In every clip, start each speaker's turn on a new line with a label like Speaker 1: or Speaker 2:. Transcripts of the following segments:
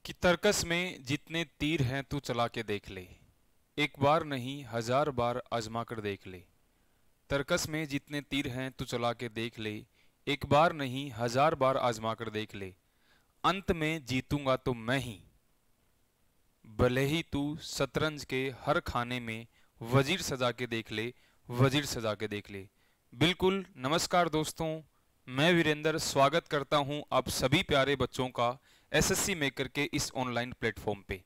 Speaker 1: कि तर्कस में जितने तीर हैं तू चला के देख ले, एक बार नहीं हजार बार आजमा कर देख ले। तर्कस में जितने तीर हैं तू चला के देख ले, एक बार नहीं हजार बार आजमा कर देख ले। अंत में जीतूंगा तो मैं ही, भले ही तू शतरंज के हर खाने में वजीर सजा के देख ले, वजीर सजा के देख ले। बिल्कुल नमस्कार दोस्तों, मैं वीरेंद्र स्वागत करता हूं आप सभी प्यारे बच्चों का एसएससी मेकर के इस ऑनलाइन प्लेटफॉर्म पे।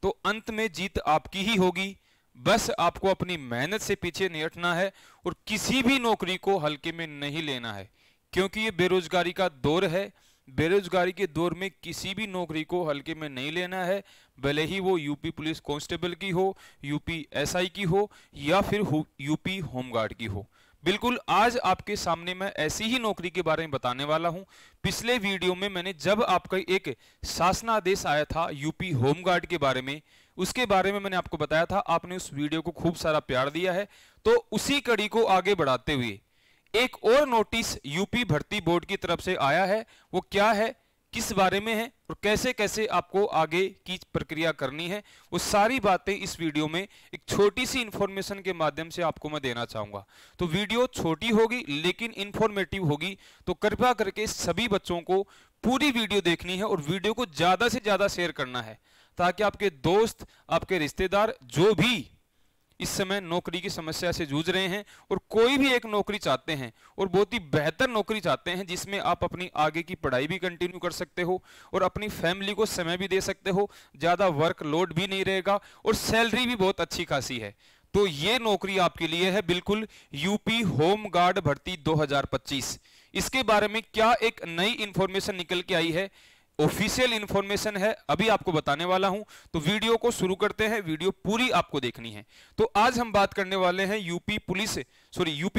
Speaker 1: तो अंत में जीत आपकी ही होगी, बस आपको अपनी मेहनत से पीछे नहीं हटना है और किसी भी नौकरी को हल्के में नहीं लेना है, क्योंकि ये बेरोजगारी का दौर है। बेरोजगारी के दौर में किसी भी नौकरी को हल्के में नहीं लेना है, भले ही वो यूपी पुलिस कांस्टेबल की हो, यूपी एसआई की हो या फिर यूपी होमगार्ड की हो। बिल्कुल आज आपके सामने मैं ऐसी ही नौकरी के बारे में बताने वाला हूं। पिछले वीडियो में मैंने जब आपका एक शासनादेश आया था यूपी होमगार्ड के बारे में, उसके बारे में मैंने आपको बताया था, आपने उस वीडियो को खूब सारा प्यार दिया है। तो उसी कड़ी को आगे बढ़ाते हुए एक और नोटिस यूपी भर्ती बोर्ड की तरफ से आया है। वो क्या है, किस बारे में है और कैसे कैसे आपको आगे की प्रक्रिया करनी है, वो सारी बातें इस वीडियो में एक छोटी सी इंफॉर्मेशन के माध्यम से आपको मैं देना चाहूंगा। तो वीडियो छोटी होगी लेकिन इंफॉर्मेटिव होगी, तो कृपया करके सभी बच्चों को पूरी वीडियो देखनी है और वीडियो को ज्यादा से ज्यादा शेयर करना है, ताकि आपके दोस्त, आपके रिश्तेदार जो भी इस समय नौकरी की समस्या से जूझ रहे हैं और कोई भी एक नौकरी चाहते हैं और बहुत ही बेहतर नौकरी चाहते हैं जिसमें आप अपनी आगे की पढ़ाई भी कंटिन्यू कर सकते हो और अपनी फैमिली को समय भी दे सकते हो, ज्यादा वर्कलोड भी नहीं रहेगा और सैलरी भी बहुत अच्छी खासी है, तो ये नौकरी आपके लिए है। बिल्कुल यूपी होम गार्ड भर्ती 2025, इसके बारे में क्या एक नई इंफॉर्मेशन निकल के आई है, ऑफिशियल इंफॉर्मेशन है, अभी आपको बताने वाला हूं। तो वीडियो को शुरू करते हैं, वीडियो पूरी आपको देखनी है। तो आज हम बात करने वाले हैं यूपी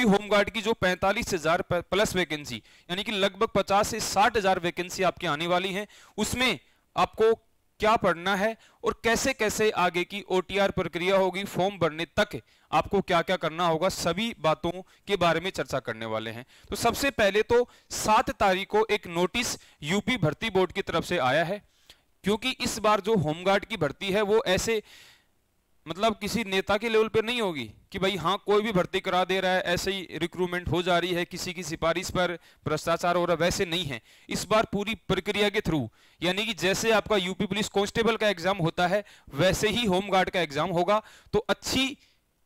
Speaker 1: होमगार्ड की जो 45,000 प्लस वैकेंसी, यानी कि लगभग 50 से 60,000 वैकेंसी आपकी आने वाली हैं, उसमें आपको क्या पढ़ना है और कैसे कैसे आगे की ओटीआर प्रक्रिया होगी, फॉर्म भरने तक आपको क्या क्या करना होगा, सभी बातों के बारे में चर्चा करने वाले हैं। तो सबसे पहले तो 7 तारीख को एक नोटिस यूपी भर्ती बोर्ड की तरफ से आया है, क्योंकि इस बार जो होमगार्ड की भर्ती है वो ऐसे मतलब किसी नेता के लेवल पे नहीं होगी कि भाई हाँ कोई भी भर्ती करा दे रहा है, ऐसे ही रिक्रूटमेंट हो जा रही है, किसी की सिफारिश पर भ्रष्टाचार हो रहा है, वैसे नहीं है। इस बार पूरी प्रक्रिया के थ्रू, यानी कि जैसे आपका यूपी पुलिस कांस्टेबल का एग्जाम होता है वैसे ही होमगार्ड का एग्जाम होगा। तो अच्छी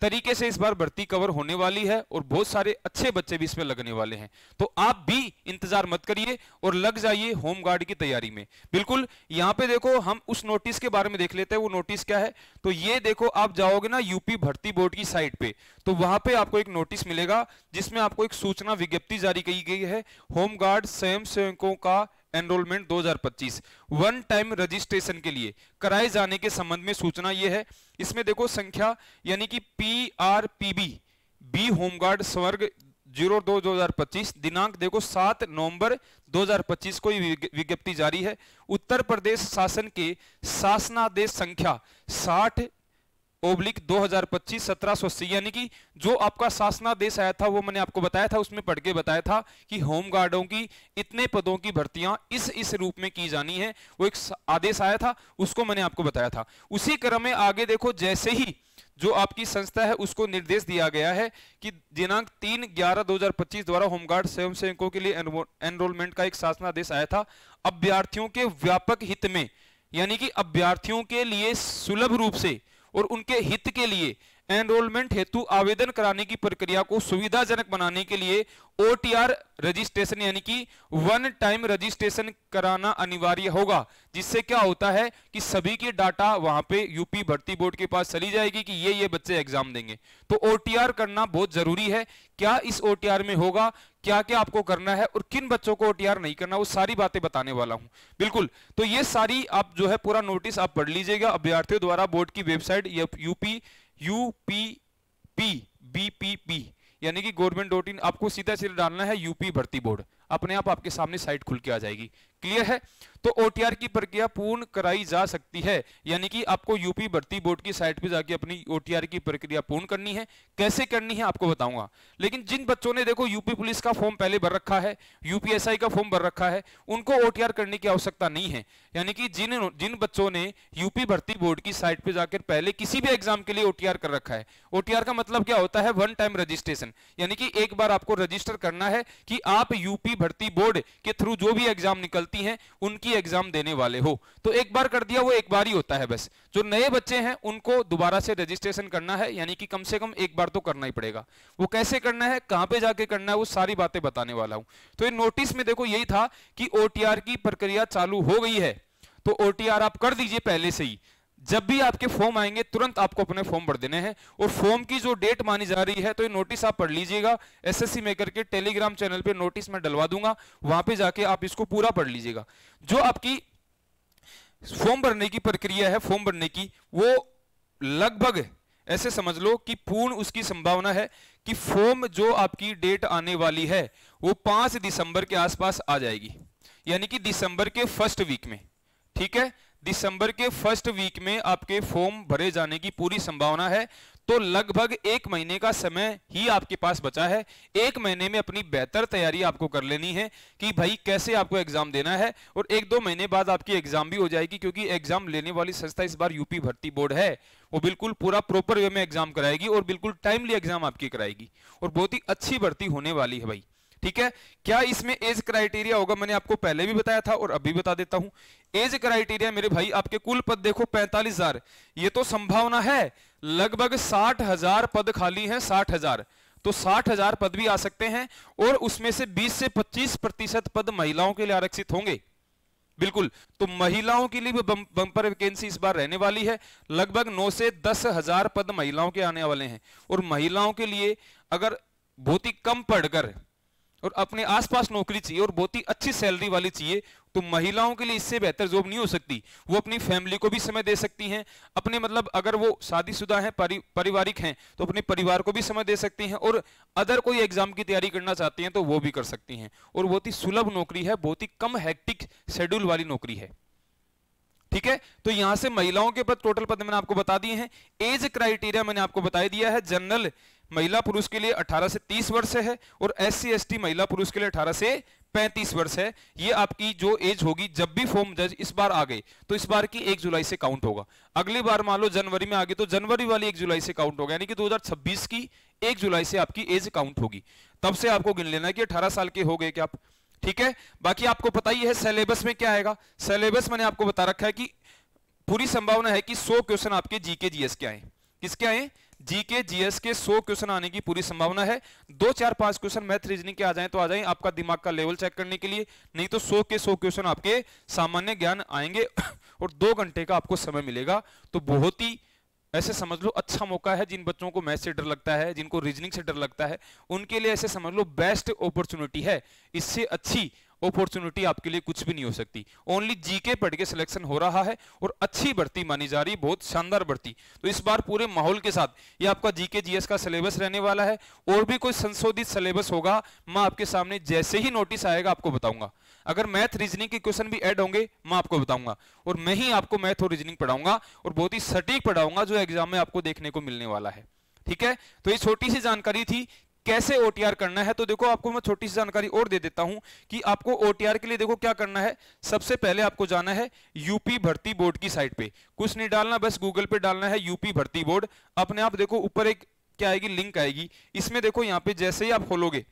Speaker 1: तरीके से इस बार भर्ती कवर होने वाली है और बहुत सारे अच्छे बच्चे भी इसमें लगने वाले हैं। तो आप भी इंतजार मत करिए और लग जाइए होमगार्ड की तैयारी में। बिल्कुल यहां पे देखो, हम उस नोटिस के बारे में देख लेते हैं। वो नोटिस क्या है, तो ये देखो, आप जाओगे ना यूपी भर्ती बोर्ड की साइट पे, तो वहां पे आपको एक नोटिस मिलेगा जिसमें आपको एक सूचना विज्ञप्ति जारी की गई है, होमगार्ड स्वयं सेवकों का एनरोलमेंट 2025 वन टाइम रजिस्ट्रेशन के लिए कराए जाने के संबंध में सूचना यह है। इसमें देखो संख्या, यानी कि PRPB बी होमगार्ड स्वर्ग 02/2025, दिनांक देखो 7 नवंबर 2025 को विज्ञप्ति जारी है। उत्तर प्रदेश शासन के शासनादेश संख्या 60/2025 1780, यानी कि जो आपका शासनादेश आया था वो मैंने आपको बताया था, उसमें पढ़ के बताया था कि होमगार्डों की इतने पदों की भर्तियां इस रूप में की जानी है। वो एक आदेश आया था, उसको मैंने आपको बताया था। उसी क्रम में आगे देखो, जैसे ही जो आपकी संस्था है उसको निर्देश दिया गया है कि दिनांक 3/11/2025 द्वारा होमगार्ड स्वयंसेवकों के लिए एनरोलमेंट का एक शासनादेश आया था। अभ्यर्थियों के व्यापक हित में, यानी कि अभ्यर्थियों के लिए सुलभ रूप से और उनके हित के लिए एनरोलमेंट हेतु आवेदन कराने की प्रक्रिया को सुविधाजनक बनाने के लिए ओटीआर रजिस्ट्रेशन, यानी कि वन टाइम रजिस्ट्रेशन कराना अनिवार्य होगा। जिससे क्या होता है कि सभी की डाटा वहां पे यूपी भर्ती बोर्ड के पास चली जाएगी कि ये बच्चे एग्जाम देंगे। तो ओटीआर करना बहुत जरूरी है। क्या इस ओटीआर में होगा, क्या क्या आपको करना है और किन बच्चों को ओटीआर नहीं करना, वो सारी बातें बताने वाला हूं। बिल्कुल, तो ये सारी आप जो है पूरा नोटिस आप पढ़ लीजिएगा। अभ्यर्थियों द्वारा बोर्ड की वेबसाइट यूपीपीबीपीपी, यानी कि गवर्नमेंट.in, आपको सीधा सीधा डालना है यूपी भर्ती बोर्ड, अपने आप आपके सामने साइट खुल के आ जाएगी। क्लियर है? तो ओटीआर की प्रक्रिया पूर्ण कराई जा सकती है, यानी कि आपको यूपी भर्ती बोर्ड की साइट पे जाके अपनी ओटीआर की प्रक्रिया पूर्ण करनी है। कैसे करनी है आपको बताऊंगा। लेकिन जिन बच्चों ने देखो यूपी पुलिस का फॉर्म पहले भर रखा है, यूपीएसआई का फॉर्म भर रखा है, उनको ओटीआर करने की आवश्यकता नहीं है। यानी कि जिन बच्चों ने यूपी भर्ती बोर्ड की साइट पे जाकर पहले किसी भी एग्जाम के लिए ओटीआर कर रखा है, ओटीआर का मतलब क्या होता है? वन टाइम रजिस्ट्रेशन, यानी कि एक बार आपको रजिस्टर करना है कि आप यूपी भर्ती बोर्ड के थ्रू जो भी एग्जाम निकलती हैं उनकी एग्जाम देने वाले हो। तो एक बार कर दिया, वो एक बार ही होता है बस। जो नए बच्चे हैं उनको दोबारा से रजिस्ट्रेशन करना है, यानी कि कम से कम एक बार तो करना ही पड़ेगा। वो कैसे करना है, कहां पे जाके करना है, वो सारी बातें बताने वाला हूं। तो ये नोटिस में देखो यही था कि ओटीआर की प्रक्रिया चालू हो गई है, तो ओटीआर आप कर दीजिए पहले से ही। जब भी आपके फॉर्म आएंगे तुरंत आपको अपने फॉर्म भर देने हैं। और फॉर्म की जो डेट मानी जा रही है, तो ये नोटिस आप पढ़ लीजिएगा। एसएससी मेकर के टेलीग्राम चैनल पे नोटिस मैं डलवा दूंगा, वहां पे जाके आप इसको पूरा पढ़ लीजिएगा। जो आपकी फॉर्म भरने की प्रक्रिया है, फॉर्म भरने की, वो लगभग ऐसे समझ लो कि पूर्ण उसकी संभावना है कि फॉर्म जो आपकी डेट आने वाली है वो 5 दिसंबर के आसपास आ जाएगी, यानी कि दिसंबर के फर्स्ट वीक में। ठीक है, दिसंबर के फर्स्ट वीक में आपके फॉर्म भरे जाने की पूरी संभावना है। तो लगभग 1 महीने का समय ही आपके पास बचा है। 1 महीने में अपनी बेहतर तैयारी आपको कर लेनी है कि भाई कैसे आपको एग्जाम देना है, और 1-2 महीने बाद आपकी एग्जाम भी हो जाएगी, क्योंकि एग्जाम लेने वाली संस्था इस बार यूपी भर्ती बोर्ड है। वो बिल्कुल पूरा प्रॉपर वे में एग्जाम कराएगी और बिल्कुल टाइमली एग्जाम आपकी कराएगी, और बहुत ही अच्छी भर्ती होने वाली है भाई। ठीक है, क्या इसमें एज क्राइटेरिया होगा? मैंने आपको पहले भी बताया था और अभी बता देता हूं। एज क्राइटेरिया मेरे भाई, आपके कुल पद देखो 45,000, ये तो संभावना है। लगभग 60,000 पद खाली हैं, 60,000, तो 60,000 पद भी आ सकते हैं, और उसमें से 20 से 25% पद महिलाओं के लिए आरक्षित होंगे। बिल्कुल, तो महिलाओं के लिए भी बम्पर वैकेंसी इस बार रहने वाली है। लगभग 9 से 10,000 पद महिलाओं के आने वाले हैं। और महिलाओं के लिए अगर बहुत ही कम पढ़कर और अपने आसपास नौकरी चाहिए और बहुत ही अच्छी सैलरी वाली चाहिए, तो महिलाओं के लिए इससे बेहतर जॉब नहीं हो सकती। वो अपनी फैमिली को भी समय दे सकती हैं, अपने मतलब अगर वो शादीशुदा हैं, पारिवारिक हैं, तो अपने परिवार को भी समय दे सकती हैं, और अदर कोई एग्जाम की तैयारी करना चाहती हैं तो वो भी कर सकती हैं। और बहुत ही सुलभ नौकरी है, बहुत ही कम हेक्टिक शेड्यूल वाली नौकरी है। ठीक है, तो यहां से महिलाओं के पद, टोटल पद मैंने आपको बता दिए हैं। एज क्राइटेरिया मैंने आपको बता दिया है। जनरल महिला पुरुष के लिए 18 से 30 वर्ष है, और SC ST महिला पुरुष के लिए 18 से 35 वर्ष है। ये आपकी जो एज होगी, जब भी फॉर्म जज इस बार आ गए तो इस बार की 1 जुलाई से काउंट होगा। अगली बार मान लो जनवरी में आ गए तो जनवरी वाली 1 जुलाई से काउंट होगा, यानी कि 2026 की 1 जुलाई से आपकी एज काउंट होगी। तब से आपको गिन लेना कि 18 साल के हो गए क्या आप। ठीक है, बाकी आपको पता ही है सिलेबस में क्या आएगा। सिलेबस मैंने आपको बता रखा है कि पूरी संभावना है कि 100 क्वेश्चन आपके जीके जीएस के आए। किसके आए? जीके जीएस के 100 क्वेश्चन आने की पूरी संभावना है। 2, 4, 5 क्वेश्चन मैथ रीजनिंग के आ जाएं तो आ जाएं, आपका दिमाग का लेवल चेक करने के लिए। नहीं तो 100 के 100 क्वेश्चन आपके सामान्य ज्ञान आएंगे और 2 घंटे का आपको समय मिलेगा। तो बहुत ही ऐसे समझ लो अच्छा मौका है। जिन बच्चों को मैथ से डर लगता है, जिनको रीजनिंग से डर लगता है, उनके लिए ऐसे समझ लो बेस्ट अपॉर्चुनिटी है। इससे अच्छी अपॉर्चुनिटी आपके लिए कुछ भी नहीं हो सकती। ओनली जीके पढ़ के सिलेक्शन हो रहा है और अच्छी भर्ती मानी जा रही है, बहुत शानदार भर्ती। तो इस बार पूरे माहौल के साथ ये आपका जीके जीएस का सिलेबस रहने वाला है। और भी कोई संशोधित सिलेबस होगा, मैं आपके सामने जैसे ही नोटिस आएगा आपको बताऊंगा। अगर मैथ रीजनिंग के क्वेश्चन भी ऐड होंगे मैं आपको बताऊंगा, और मैं ही आपको मैथ और रीजनिंग पढ़ाऊंगा, और बहुत ही सटीक पढ़ाऊंगा जो एग्जाम में आपको देखने को मिलने वाला है। ठीक है, तो ये छोटी सी जानकारी थी कैसे ओटीआर करना है। तो देखो आपको मैं छोटी सी जानकारी और दे देता हूं कि आपको ओटीआर के लिए देखो क्या करना है। सबसे पहले आपको जाना है यूपी भर्ती बोर्ड की साइट पे, कुछ नहीं डालना, बस गूगल पे डालना है यूपी भर्ती बोर्ड। अपने आप देखो ऊपर एक क्या आएगी, लिंक आएगी। इसमें देखो यहाँ पे जैसे ही आप खोलोगे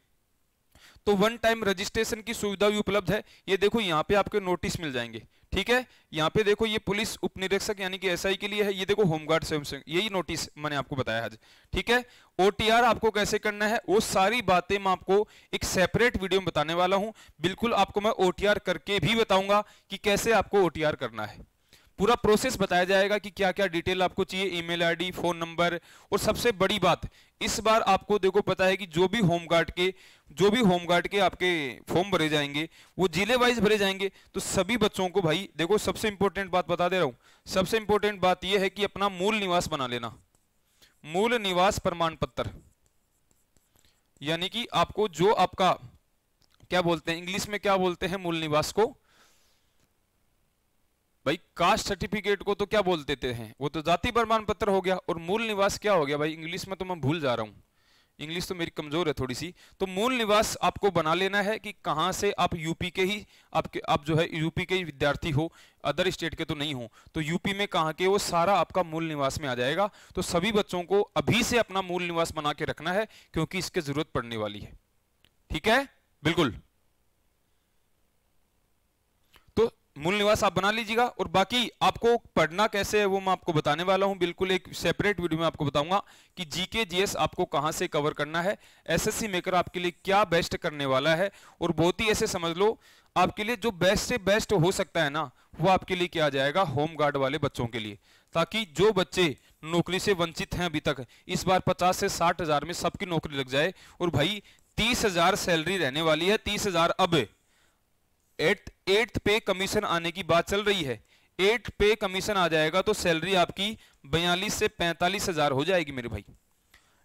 Speaker 1: तो 1 टाइम रजिस्ट्रेशन की सुविधा भी उपलब्ध है। ये देखो यहाँ पे आपके नोटिस मिल जाएंगे। ठीक है, यहाँ पे देखो ये पुलिस उपनिरीक्षक यानी कि एसआई के लिए है। ये देखो होमगार्ड स्वयं, यही नोटिस मैंने आपको बताया आज। ठीक है, ओटीआर आपको कैसे करना है वो सारी बातें मैं आपको एक सेपरेट वीडियो में बताने वाला हूं। बिल्कुल आपको मैं ओटीआर करके भी बताऊंगा कि कैसे आपको ओटीआर करना है। पूरा प्रोसेस बताया जाएगा कि क्या क्या डिटेल आपको चाहिए, ईमेल आईडी, फोन नंबर। और सबसे बड़ी बात, इस बार आपको देखो पता है कि जो भी होमगार्ड के आपके फॉर्म भरे जाएंगे वो जिले वाइज भरे जाएंगे। तो सभी बच्चों को भाई देखो, सबसे इंपॉर्टेंट बात बता दे रहा हूं। सबसे इंपॉर्टेंट बात यह है कि अपना मूल निवास बना लेना, मूल निवास प्रमाण पत्र। यानी कि आपको जो आपका क्या बोलते हैं इंग्लिश में, क्या बोलते हैं मूल निवास को भाई? कास्ट सर्टिफिकेट को तो क्या बोल देते हैं, वो तो जाति प्रमाण पत्र हो गया। और मूल निवास क्या हो गया भाई? इंग्लिश में तो मैं भूल जा रहा हूं, इंग्लिश तो मेरी कमजोर है थोड़ी सी। तो मूल निवास आपको बना लेना है कि कहां से आप यूपी के ही, आप जो है यूपी के ही विद्यार्थी हो, अदर स्टेट के तो नहीं हो, तो यूपी में कहां के, वो सारा आपका मूल निवास में आ जाएगा। तो सभी बच्चों को अभी से अपना मूल निवास बना के रखना है, क्योंकि इसकी जरूरत पड़ने वाली है। ठीक है, बिल्कुल। तो मूल निवास आप बना लीजिएगा, और बाकी आपको पढ़ना कैसे है वो मैं आपको बताने वाला हूं, बिल्कुल एक सेपरेट वीडियो में आपको बताऊंगा कि जीके जीएस आपको कहां से कवर करना है, एसएससी मेकर आपके लिए क्या बेस्ट करने वाला है। और बहुत ही ऐसे समझ लो, आपके लिए जो बेस्ट से बेस्ट हो सकता है ना, वो आपके लिए क्या जाएगा, होम गार्ड वाले बच्चों के लिए। ताकि जो बच्चे नौकरी से वंचित हैं अभी तक, इस बार 50 से 60 हजार में सबकी नौकरी लग जाए। और भाई 30,000 सैलरी रहने वाली है, 30,000। अब एट्थ पे कमीशन आने की बात चल रही है, 8 पे कमीशन आ जाएगा तो सैलरी आपकी 42 से 45 हजार हो जाएगी मेरे भाई।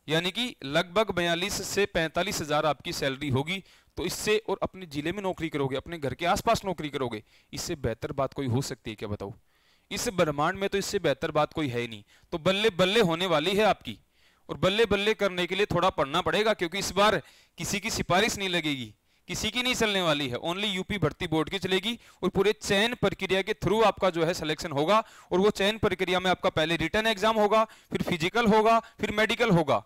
Speaker 1: यानी कि लगभग 42 से 45 हजार आपकी सैलरी होगी। तो इससे, और अपने जिले में नौकरी करोगे, अपने घर के आसपास नौकरी करोगे, इससे बेहतर बात कोई हो सकती है क्या? बताओ, इस ब्रह्मांड में तो इससे बेहतर बात कोई है ही नहीं। तो बल्ले बल्ले होने वाली है आपकी, और बल्ले बल्ले करने के लिए थोड़ा पढ़ना पड़ेगा, क्योंकि इस बार किसी की सिफारिश नहीं लगेगी, किसी की नहीं चलने वाली है, ओनली यूपी भर्ती बोर्ड की चलेगी। और पूरे चयन प्रक्रिया के थ्रू आपका जो है सिलेक्शन होगा। और वो चयन प्रक्रिया में आपका पहले रिटन एग्जाम होगा, फिर फिजिकल होगा, फिर मेडिकल होगा।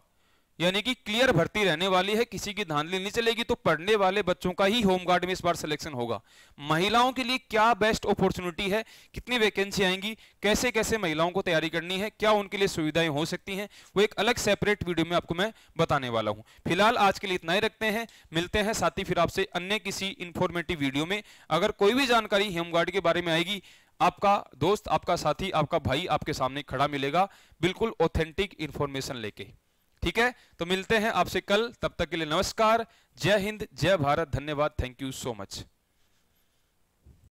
Speaker 1: यानी कि क्लियर भर्ती रहने वाली है, किसी की धांधली नहीं चलेगी। तो पढ़ने वाले बच्चों का ही होमगार्ड में इस बार सिलेक्शन होगा। महिलाओं के लिए क्या बेस्ट अपॉर्चुनिटी है, कितनी वैकेंसी आएंगी, कैसे कैसे महिलाओं को तैयारी करनी है, क्या उनके लिए सुविधाएं हो सकती हैं, वो एक अलग सेपरेट वीडियो में आपको मैं बताने वाला हूं। फिलहाल आज के लिए इतना ही रखते हैं, मिलते हैं साथी फिर आपसे अन्य किसी इंफॉर्मेटिव वीडियो में। अगर कोई भी जानकारी होमगार्ड के बारे में आएगी, आपका दोस्त, आपका साथी, आपका भाई आपके सामने खड़ा मिलेगा, बिल्कुल ऑथेंटिक इंफॉर्मेशन लेके। ठीक है, तो मिलते हैं आपसे कल, तब तक के लिए नमस्कार, जय हिंद, जय भारत, धन्यवाद, थैंक यू सो मच।